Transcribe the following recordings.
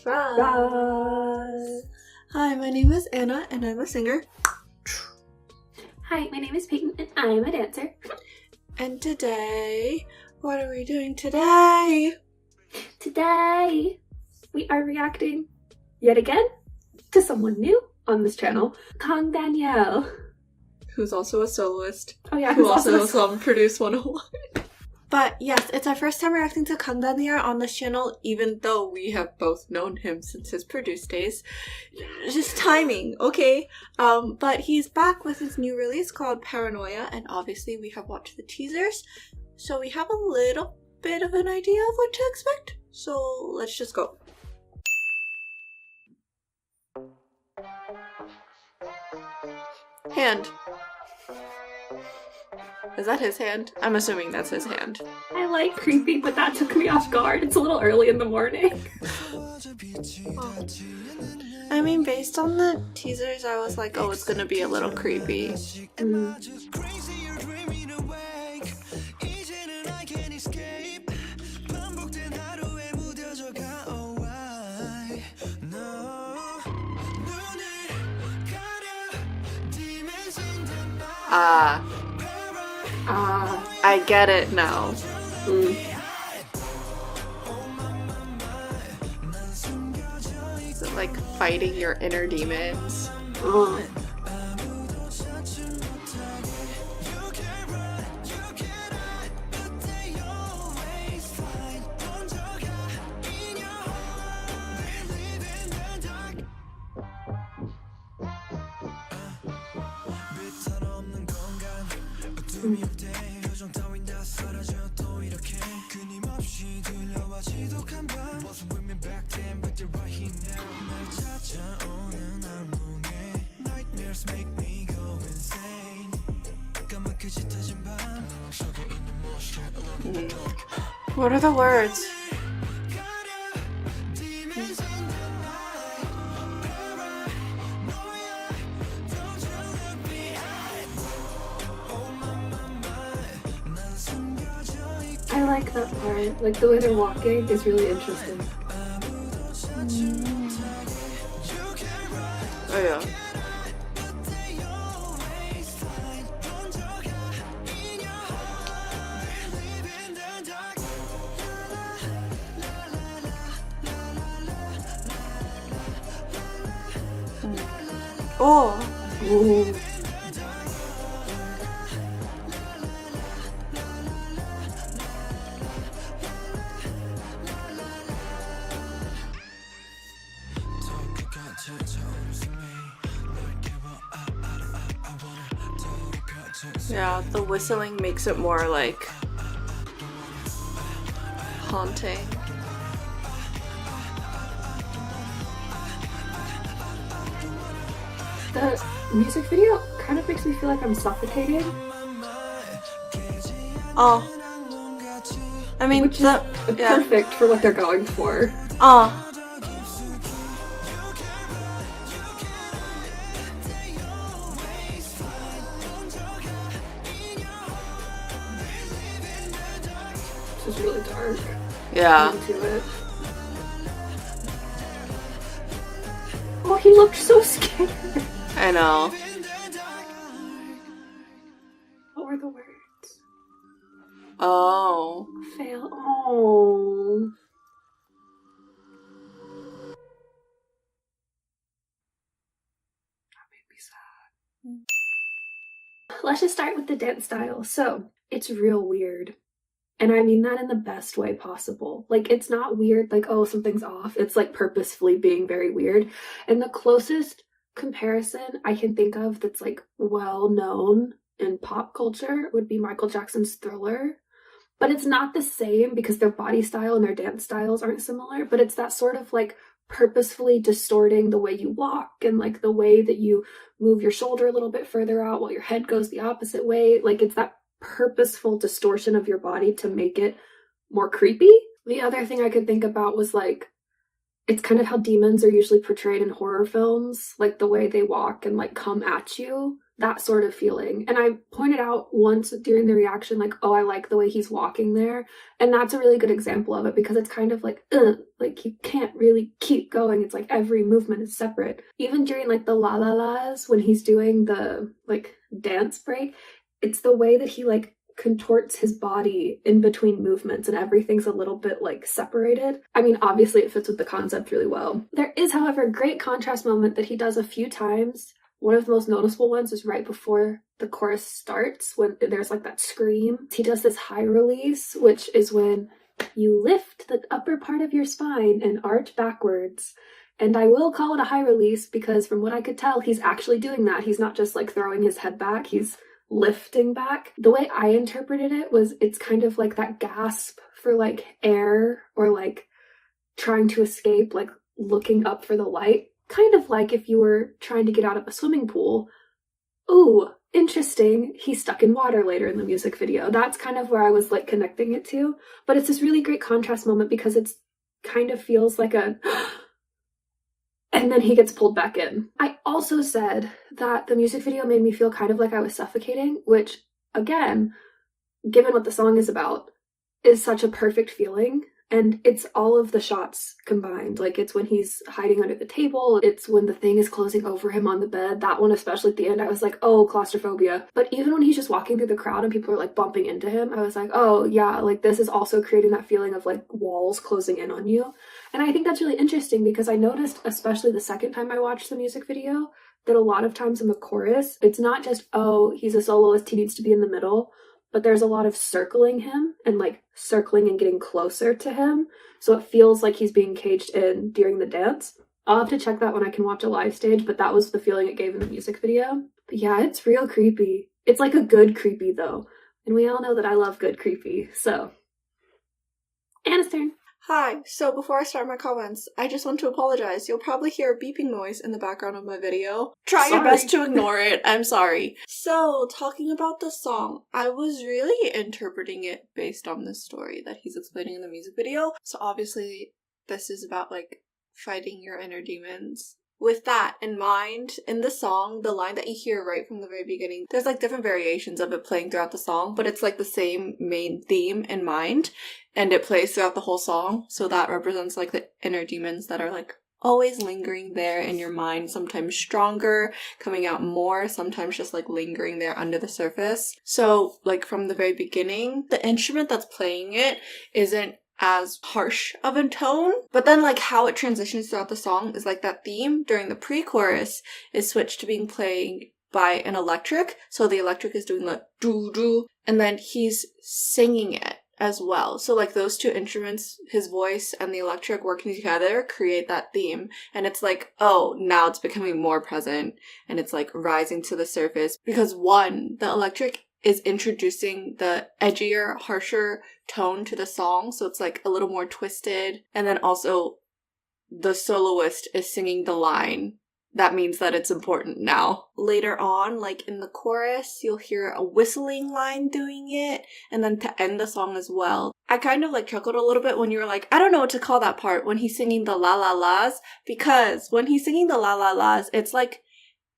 Raz. Hi, my name is Anna and I'm a singer. Hi, my name is Peyton and I'm a dancer. And today, what are we doing today? Today, we are reacting yet again to someone new on this channel, Kang Danielle. Who's also a soloist. Oh yeah, who also produced 101. But yes, it's our first time reacting to Kang Danielle on this channel, even though we have both known him since his Produce days. Just timing, okay? But he's back with his new release called Paranoia, and obviously we have watched the teasers, so we have a little bit of an idea of what to expect. So let's just go. Hand. Is that his hand? I'm assuming that's his hand. I like creepy, but that took me off guard. It's a little early in the morning. Oh. I mean, based on the teasers, I was like, oh, it's gonna be a little creepy. I get it now. Is it like fighting your inner demons? What are the words? I like that part. Like the way they're walking is really interesting. Oh yeah. Oh. Ooh. Yeah, the whistling makes it more like haunting. The music video kind of makes me feel like I'm suffocating. Oh. I mean, which is perfect for what they're going for. Oh. This is really dark. Yeah. I'm into it. Oh, he looked so scared. I know. What were the words? Oh. Fail. Oh. That made me sad. Let's just start with the dance style. So, it's real weird. And I mean that in the best way possible. Like, it's not weird, like, oh, something's off. It's like purposefully being very weird. And the closest comparison I can think of that's like well known in pop culture would be Michael Jackson's Thriller. But it's not the same because their body style and their dance styles aren't similar. But it's that sort of like purposefully distorting the way you walk and like the way that you move your shoulder a little bit further out while your head goes the opposite way. Like, it's that purposeful distortion of your body to make it more creepy. The other thing I could think about was like, it's kind of how demons are usually portrayed in horror films, like the way they walk and like come at you that sort of feeling. And I pointed out once during the reaction, like, oh, I like the way he's walking there. And that's a really good example of it, because it's kind of like you can't really keep going. It's like every movement is separate. Even during like the la la las, when he's doing the like dance break, it's the way that he like contorts his body in between movements, and everything's a little bit like separated. I mean, obviously it fits with the concept really well. There is, however, a great contrast moment that he does a few times. One of the most noticeable ones is right before the chorus starts, when there's like that scream. He does this high release, which is when you lift the upper part of your spine and arch backwards. And I will call it a high release because from what I could tell, he's actually doing that. He's not just like throwing his head back, he's lifting back. The way I interpreted it was it's kind of like that gasp for like air, or like trying to escape, like looking up for the light. Kind of like if you were trying to get out of a swimming pool. Ooh, interesting. He's stuck in water later in the music video. That's kind of where I was like connecting it to. But it's this really great contrast moment because it's kind of feels like a and then he gets pulled back in. I also said that the music video made me feel kind of like I was suffocating, which, again, given what the song is about, is such a perfect feeling. And it's all of the shots combined. Like, it's when he's hiding under the table, it's when the thing is closing over him on the bed. That one, especially at the end, I was like, oh, claustrophobia. But even when he's just walking through the crowd and people are like bumping into him, I was like, oh yeah, like this is also creating that feeling of like walls closing in on you. And I think that's really interesting because I noticed, especially the second time I watched the music video, that a lot of times in the chorus, it's not just, oh, he's a soloist, he needs to be in the middle, but there's a lot of circling him and like circling and getting closer to him. So it feels like he's being caged in during the dance. I'll have to check that when I can watch a live stage, but that was the feeling it gave in the music video. But yeah, it's real creepy. It's like a good creepy though. And we all know that I love good creepy, so. Anna's turn. Hi, so before I start my comments, I just want to apologize. You'll probably hear a beeping noise in the background of my video. Try your best to ignore it. I'm sorry. So, talking about the song, I was really interpreting it based on the story that he's explaining in the music video. So obviously, this is about, like, fighting your inner demons. With that in mind, in the song, the line that you hear right from the very beginning, there's like different variations of it playing throughout the song, but it's like the same main theme in mind, and it plays throughout the whole song. So that represents like the inner demons that are like always lingering there in your mind, sometimes stronger, coming out more, sometimes just like lingering there under the surface. So like from the very beginning, the instrument that's playing it isn't as harsh of a tone, but then like how it transitions throughout the song is like that theme during the pre-chorus is switched to being played by an electric, so the electric is doing the doo-doo, and then he's singing it as well. So like those two instruments, his voice and the electric working together, create that theme, and it's like, oh, now it's becoming more present and it's like rising to the surface because one, the electric is introducing the edgier, harsher tone to the song, so it's like a little more twisted, and then also the soloist is singing the line. That means that it's important now. Later on, like in the chorus, you'll hear a whistling line doing it, and then to end the song as well. I kind of like chuckled a little bit when you were like, I don't know what to call that part when he's singing the la la las, because when he's singing the la la las, it's like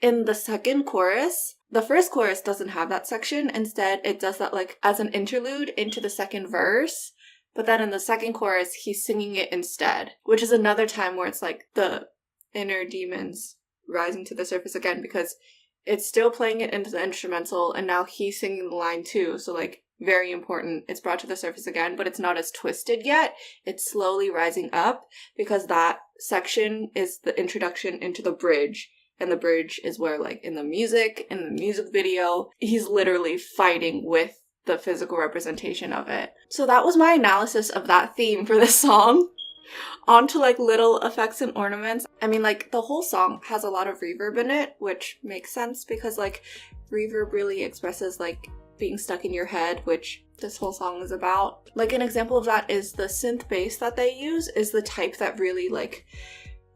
in the second chorus. The first chorus doesn't have that section. Instead, it does that like as an interlude into the second verse. But then in the second chorus, he's singing it instead, which is another time where it's like the inner demons rising to the surface again, because it's still playing it into the instrumental and now he's singing the line too. So like very important. It's brought to the surface again, but it's not as twisted yet. It's slowly rising up because that section is the introduction into the bridge. And the bridge is where, like, in the music video, he's literally fighting with the physical representation of it. So that was my analysis of that theme for this song. On to, like, little effects and ornaments. I mean, like, the whole song has a lot of reverb in it, which makes sense because, like, reverb really expresses, like, being stuck in your head, which this whole song is about. Like, an example of that is the synth bass that they use is the type that really, like,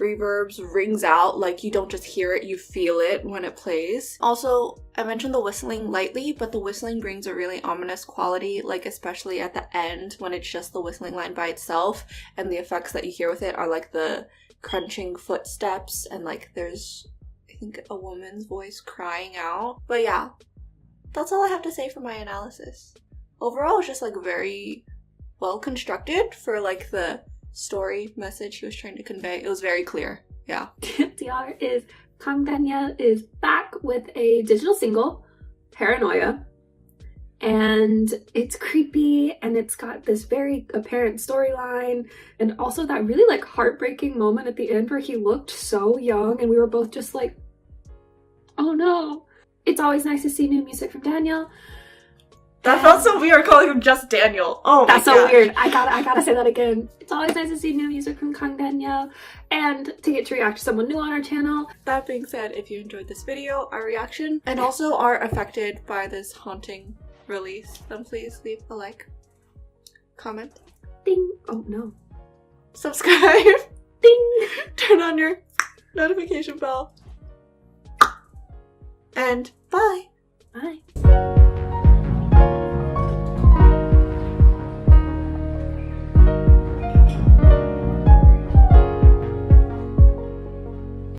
reverbs rings out, like you don't just hear it, you feel it when it plays. Also, I mentioned the whistling lightly, but the whistling brings a really ominous quality, like especially at the end when it's just the whistling line by itself, and the effects that you hear with it are like the crunching footsteps, and like there's I think, a woman's voice crying out. But yeah, that's all I have to say for my analysis. Overall, it's just like very well constructed for like the story message he was trying to convey. It was very clear. Yeah. TR is Kang Daniel is back with a digital single, Paranoia. And it's creepy, and it's got this very apparent storyline, and also that really like heartbreaking moment at the end where he looked so young and we were both just like, oh no. It's always nice to see new music from Daniel. That felt so weird calling him just Daniel. Oh my That's so weird. I gotta say that again. It's always nice to see new music from Kang Daniel and to get to react to someone new on our channel. That being said, if you enjoyed this video, our reaction, and also are affected by this haunting release, then please leave a like, comment, Ding. Oh no. subscribe, Ding. turn on your notification bell, and bye! Bye.